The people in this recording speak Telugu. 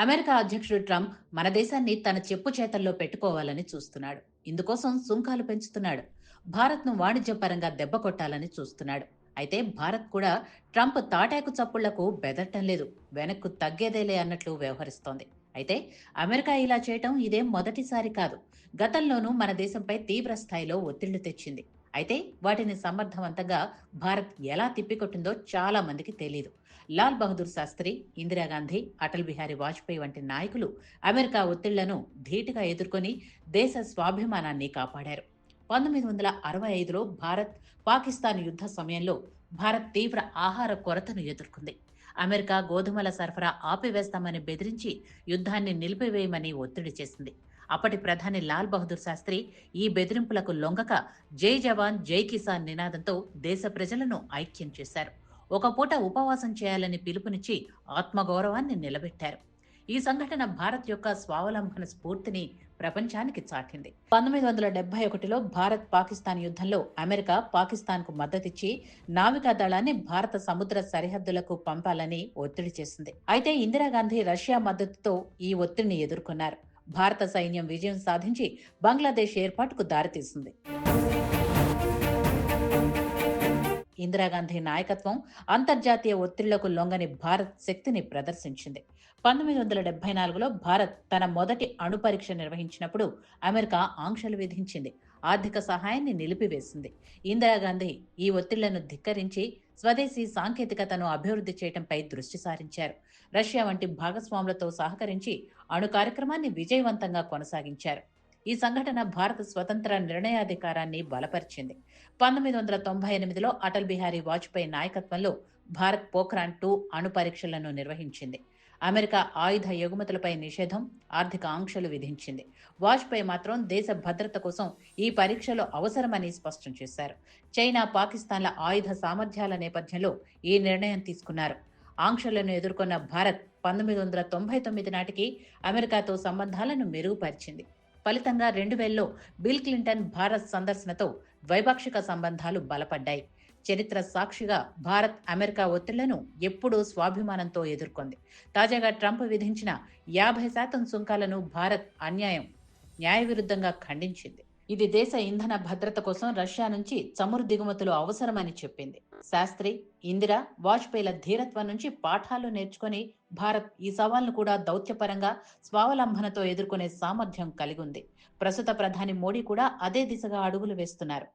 అమెరికా అధ్యక్షుడు ట్రంప్ మన దేశాన్ని తన చెప్పు చేతల్లో పెట్టుకోవాలని చూస్తున్నాడు. ఇందుకోసం సుంకాలు పెంచుతున్నాడు. భారత్ను వాణిజ్యపరంగా దెబ్బ కొట్టాలని చూస్తున్నాడు. అయితే భారత్ కూడా ట్రంప్ తాటాకు చప్పుళ్లకు బెదరటం లేదు. వెనక్కు తగ్గేదేలే అన్నట్లు వ్యవహరిస్తోంది. అయితే అమెరికా ఇలా చేయటం ఇదేం మొదటిసారి కాదు. గతంలోనూ మన దేశంపై తీవ్ర స్థాయిలో ఒత్తిళ్లు తెచ్చింది. అయితే వాటిని సమర్థవంతంగా భారత్ ఎలా తిప్పికొట్టిందో చాలా మందికి తెలీదు. లాల్ బహదూర్ శాస్త్రి, ఇందిరాగాంధీ, అటల్ బిహారీ వాజ్పేయి వంటి నాయకులు అమెరికా ఒత్తిళ్లను ధీటుగా ఎదుర్కొని దేశ స్వాభిమానాన్ని కాపాడారు. 1965లో భారత్ పాకిస్తాన్ యుద్ధ సమయంలో భారత్ తీవ్ర ఆహార కొరతను ఎదుర్కొంది. అమెరికా గోధుమల సరఫరా ఆపివేస్తామని బెదిరించి యుద్ధాన్ని నిలిపివేయమని ఒత్తిడి చేసింది. అప్పటి ప్రధాని లాల్ బహదూర్ శాస్త్రి ఈ బెదిరింపులకు లొంగక జై జవాన్ జై కిసాన్ నినాదంతో దేశ ప్రజలను ఐక్యం చేశారు. ఒక పూట ఉపవాసం చేయాలని పిలుపునిచ్చి ఆత్మగౌరవాన్ని నిలబెట్టారు. ఈ సంఘటన భారత్ యొక్క స్వావలంబన స్ఫూర్తిని ప్రపంచానికి చాటింది. 1971లో భారత్ పాకిస్తాన్ యుద్ధంలో అమెరికా పాకిస్తాన్కు మద్దతిచ్చి నావికా దళాన్ని భారత సముద్ర సరిహద్దులకు పంపాలని ఒత్తిడి చేసింది. అయితే ఇందిరాగాంధీ రష్యా మద్దతుతో ఈ ఒత్తిడిని ఎదుర్కొన్నారు. భారత సైన్యం విజయం సాధించి బంగ్లాదేశ్ ఏర్పాటుకు దారితీసింది. ఇందిరాగాంధీ నాయకత్వం అంతర్జాతీయ ఒత్తిళ్లకు లొంగని భారత్ శక్తిని ప్రదర్శించింది. 1974లో భారత్ తన మొదటి అణు పరీక్ష నిర్వహించినప్పుడు అమెరికా ఆంక్షలు విధించింది. ఆర్థిక సహాయాన్ని నిలిపివేసింది. ఇందిరాగాంధీ ఈ ఒత్తిళ్లను ధిక్కరించి స్వదేశీ సాంకేతికతను అభివృద్ధి చేయడంపై దృష్టి సారించారు. రష్యా వంటి భాగస్వాములతో సహకరించి అణు కార్యక్రమాన్ని విజయవంతంగా కొనసాగించారు. ఈ సంఘటన భారత స్వతంత్ర నిర్ణయాధికారాన్ని బలపరిచింది. 1998లో అటల్ బిహారీ వాజ్పేయి నాయకత్వంలో భారత్ పోఖ్రాన్-2 అణు పరీక్షలను నిర్వహించింది. అమెరికా ఆయుధ ఎగుమతులపై నిషేధం, ఆర్థిక ఆంక్షలు విధించింది. వాజ్పేయి మాత్రం దేశ భద్రత కోసం ఈ పరీక్షలు అవసరమని స్పష్టం చేశారు. చైనా, పాకిస్తాన్ల ఆయుధ సామర్థ్యాల నేపథ్యంలో ఈ నిర్ణయం తీసుకున్నారు. ఆంక్షలను ఎదుర్కొన్న భారత్ 1999 నాటికి అమెరికాతో సంబంధాలను మెరుగుపరిచింది. ఫలితంగా 2000లో బిల్ క్లింటన్ భారత్ సందర్శనతో ద్వైపాక్షిక సంబంధాలు బలపడ్డాయి. చరిత్ర సాక్షిగా భారత్ అమెరికా ఒత్తిళ్లను ఎప్పుడూ స్వాభిమానంతో ఎదుర్కొంది. తాజాగా ట్రంప్ విధించిన 50% సుంకాలను భారత్ న్యాయవిరుద్ధంగా ఖండించింది. ఇది దేశ ఇంధన భద్రత కోసం రష్యా నుంచి చమురు దిగుమతులు అవసరమని చెప్పింది. శాస్త్రి, ఇందిరా, వాజ్పేయిల ధీరత్వం నుంచి పాఠాలు నేర్చుకొని భారత్ ఈ సవాల్ను కూడా దౌత్యపరంగా స్వావలంబనతో ఎదుర్కొనే సామర్థ్యం కలిగి ఉంది. ప్రస్తుత ప్రధాని మోడీ కూడా అదే దిశగా అడుగులు వేస్తున్నారు.